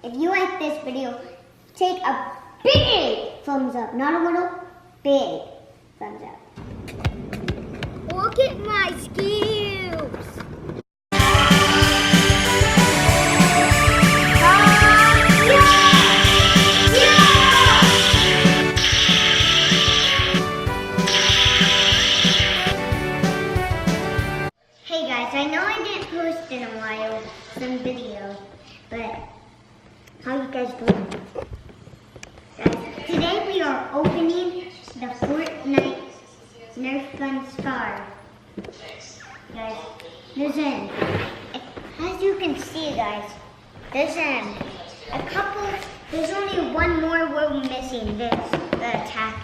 If you like this video, take a big thumbs up. Not a little, big thumbs up. Look at my skills. Hey guys, I know I didn't post in a while some videos, but how you guys doing? Guys, today we are opening the Fortnite Nerf gun Scar. Guys, as you can see guys, there's only one more we're missing, the attack.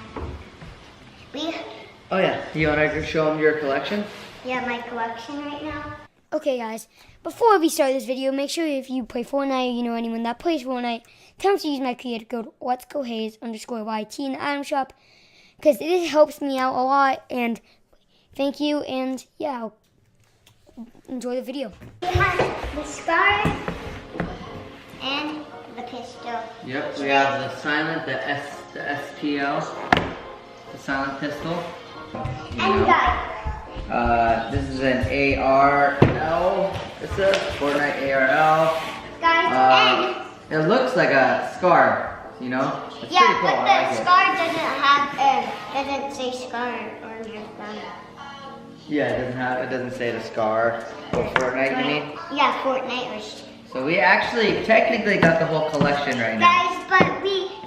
Oh yeah, you want to show them your collection? Yeah, my collection right now. Okay guys, before we start this video, make sure if you play Fortnite or you know anyone that plays Fortnite, tell them to use my creator code letsgohaze_YT in the item shop, because it helps me out a lot, and thank you, and yeah, enjoy the video. We have the Scar and the pistol. Yep, we have the silent, the SPL, the silent pistol. And guys, this is an ARL, it says, Fortnite ARL. Guys, it looks like a Scar, you know? It's yeah, pretty cool. but the Scar doesn't say Scar or Nerf gun. Yeah, it doesn't say the Scar or Fortnite, you mean? Yeah, Fortnite or... So we actually technically got the whole collection right now. Guys, but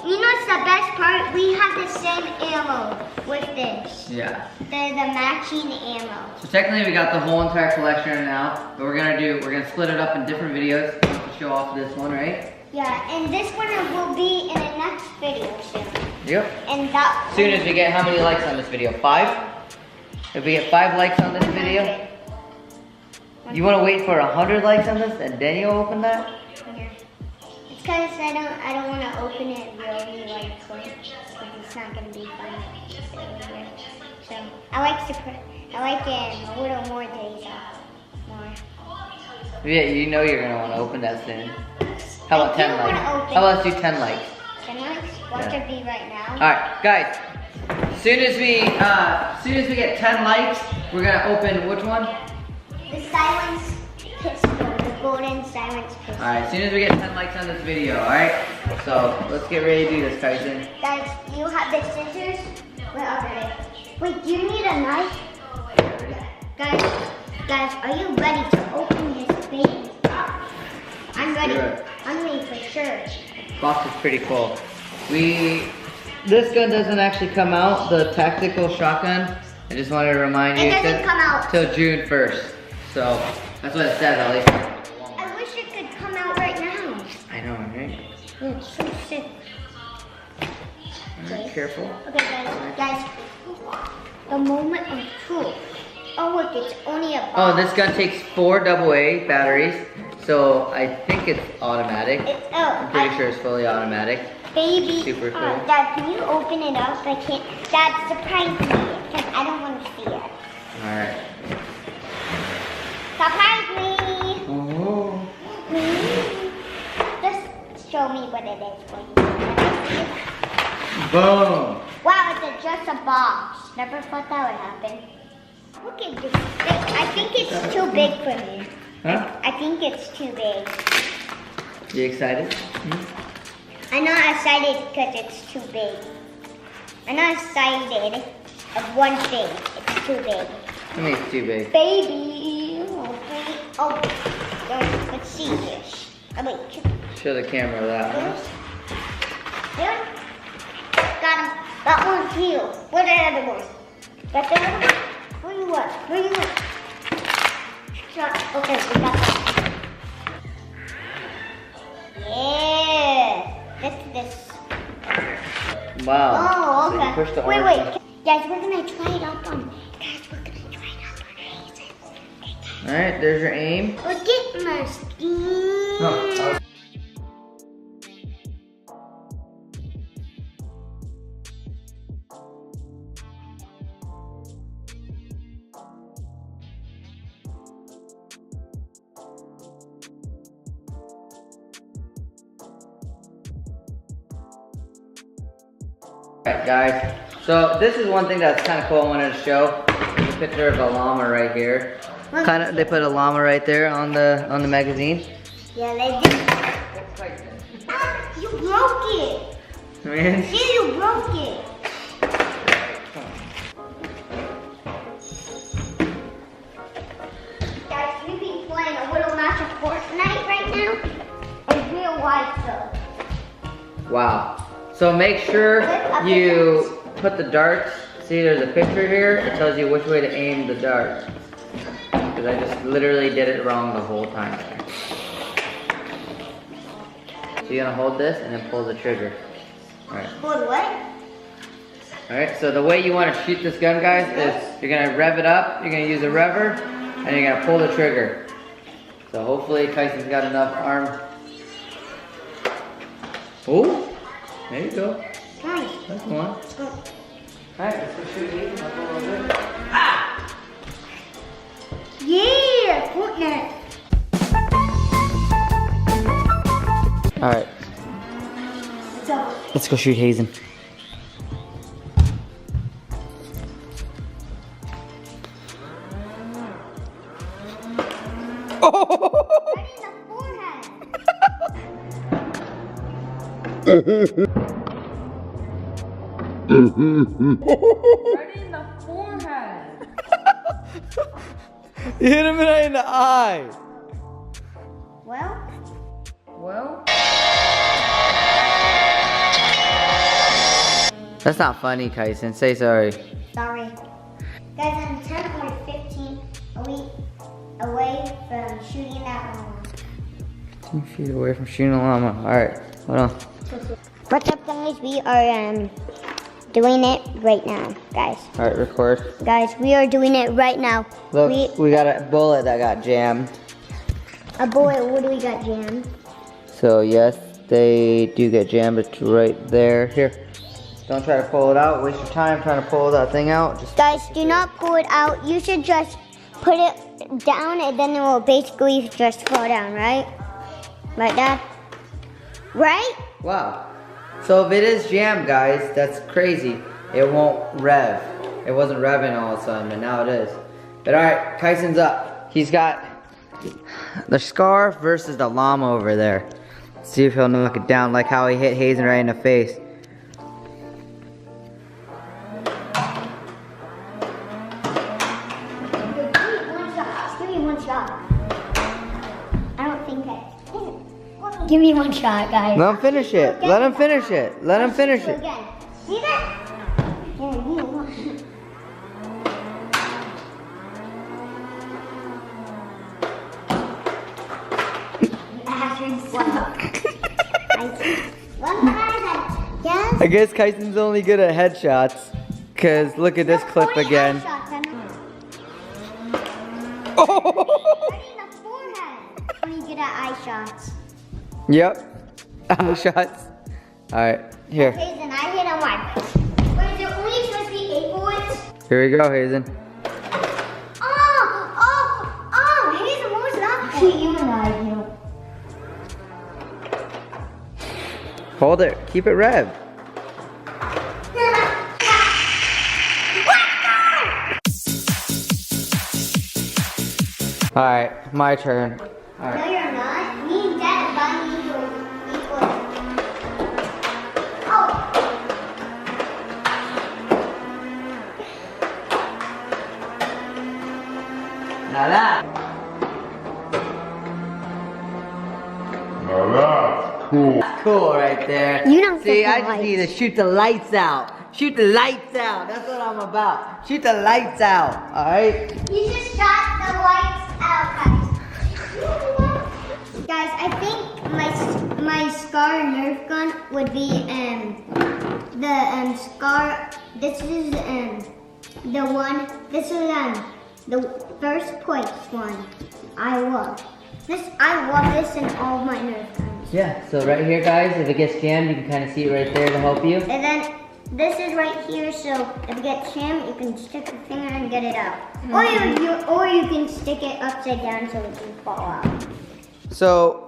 you know what's the best part? We have the same ammo with this. Yeah. The matching ammo. So technically we got the whole entire collection now, but we're gonna split it up in different videos to show off this one, right? Yeah, and this one will be in the next video soon. Yep. And that As soon as we get how many likes on this video? 5? If we get 5 likes on this video, you want to wait for 100 likes on this and then you'll open that? Yeah. It's because I don't want to open it really like quick, because it's not gonna be fun. So I like it a little more days off. More. Yeah, you know you're gonna want to open that soon. How about 10 likes? How about let's do 10 likes? 10 likes? Watch it be right now. Alright, guys. As soon as we get 10 likes, we're gonna open which one? The silence pistol, the golden silence pistol. Alright, as soon as we get 10 likes on this video, alright? So let's get ready to do this, Tyson. Guys, you have the scissors? Where are they? Wait, do you need a knife? Guys, are you ready to open this baby? I'm ready. Sure. I'm ready for sure. Box is pretty cool. This gun doesn't actually come out, the tactical shotgun. I just wanted to remind you. It doesn't come out till June 1st. So that's what it says at least. I wish it could come out right now. I know, right? Yeah, it's so sick. Alright, careful. Okay, guys, the moment of truth. Oh look, it's only a box. Oh, this gun takes 4 AA batteries, so I think it's automatic. I'm pretty sure it's fully automatic. Baby, super cool. Dad, can you open it up? I can't. Dad, surprise me, because I don't want to see it. Alright. Surprise me! Oh. Just show me what it is for you. Boom! Wow, it's just a box. Never thought that would happen. Look at this thing. I think it's too big for me. Huh? I think it's too big. You excited? I'm not excited because it's too big. I'm not excited of one thing. It's too big. I mean, it's too big. Baby. Oh, let's see this. Oh, wait. Show the camera that one. Yeah. Got him. That one's you. Where's the other one? Got the other one? Where you at? Where you at? Okay, we got that. Yeah. This. Wow. Oh, So okay. you push the wait. orange Guys, we're gonna try it out on. Haze. Alright, there's your aim. Look at my skin. Oh. Alright guys, so this is one thing that's kind of cool I wanted to show. There's a picture of a llama right here. They put a llama right there on the magazine. Yeah, they did. Ah, you broke it. Man. See, you broke it. Guys, we be playing a little match of Fortnite right now. In real life though. Wow. So make sure you put the darts. See, there's a picture here. It tells you which way to aim the darts. Because I just literally did it wrong the whole time. So you're gonna hold this and then pull the trigger. Alright. Hold what? Alright, so the way you want to shoot this gun, guys, is you're gonna rev it up, you're gonna use a rever, and you're gonna pull the trigger. So hopefully Tyson's got enough arm. Oh! There you go. Nice. That's one. Let's go. Alright, let's go shoot these up a little bit. Ah! Yeah, Fortnite. Alright, So, let's go shoot Hazen. right in the forehead. Right in the forehead. You hit him right in the eye. Well, That's not funny, Kyson. Say sorry. Sorry. Guys, I'm 10 or 15 away from shooting that llama. 10 feet away from shooting a llama. Alright, hold on. What's up, guys? We are doing it right now, guys. Alright, record. Guys, we are doing it right now. Look, we got a bullet that got jammed. A bullet, what do we got jammed? So yes, they do get jammed. It's right there. Here. Don't try to pull it out. Waste your time trying to pull that thing out. Just Guys, do not pull it out. You should just put it down and then it will basically just fall down, right? Like that? Right? wow. So if it is jammed, guys, that's crazy. It won't rev. It wasn't revving all of a sudden, but now it is. But alright, Kyson's up. He's got the scar versus the llama over there. Let's see if he'll knock it down like how he hit Hazen right in the face. Give me one shot. I don't think Give me one shot, guys. Let him finish it. Let him finish it. Let him finish it. Again. See that? Yeah, you. I guess Kyson's only good at headshots. Cause look at this clip again. Only good at eye shots. Yep. Eye shots. Alright, here. Hazen, I hit on one. Wait, is it only supposed to be 8 bullets? Here we go, Hazen. Hazen, what was that? Shoot you and I, you. Hold it. Keep it revved. Alright, my turn. No, Alright. you're not. Me and Dad are equal. Oh! Now that. Cool right there. You don't see. set the I just lights. need to shoot the lights out. Shoot the lights out. That's what I'm about. Shoot the lights out. All right. You just shot the lights out, guys. Guys, I think my Scar Nerf gun would be the Scar. This is the one. This is the first place one. I love this. I love this in all my Nerf guns. Yeah. So right here, guys, if it gets jammed, you can kind of see it right there to help you. And then this is right here, so if it gets jammed, you can stick your finger and get it out. Or you can stick it upside down so it can fall out. So,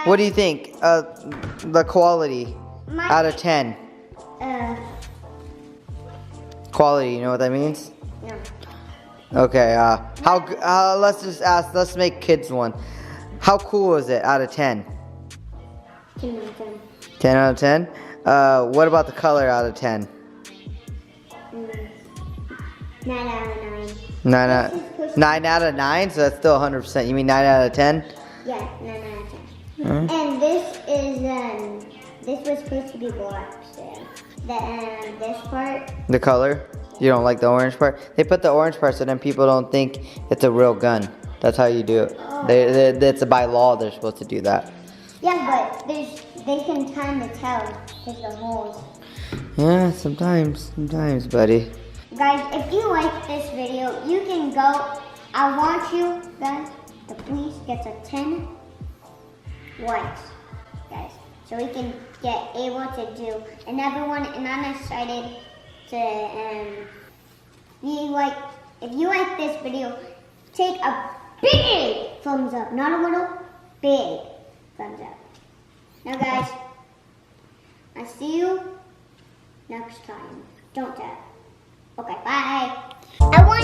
what do you think? The quality My- out of 10. Quality, you know what that means? No. Okay, let's just ask, let's make kids one. How cool is it out of 10? 10 out of 10. 10 out of 10? What about the color out of 10? 9 out of 9. 9 out of 9? So that's still 100%. You mean 9 out of 10? Yeah, 9 out of 10. And this is, this was supposed to be black, so this part. The color? You don't like the orange part? They put the orange part so then people don't think it's a real gun. That's how you do it. It's by law they're supposed to do that. Yeah, but they can kind of tell there's the holes. Yeah, sometimes, buddy. Guys, if you like this video, you can go. I want you guys to please get a 10 likes, guys, so we can get able to do another one. And I'm excited to be like. If you like this video, take a big thumbs up, not a little, big thumbs up. Now, guys, I see you next time. Don't tap. Okay, bye. I want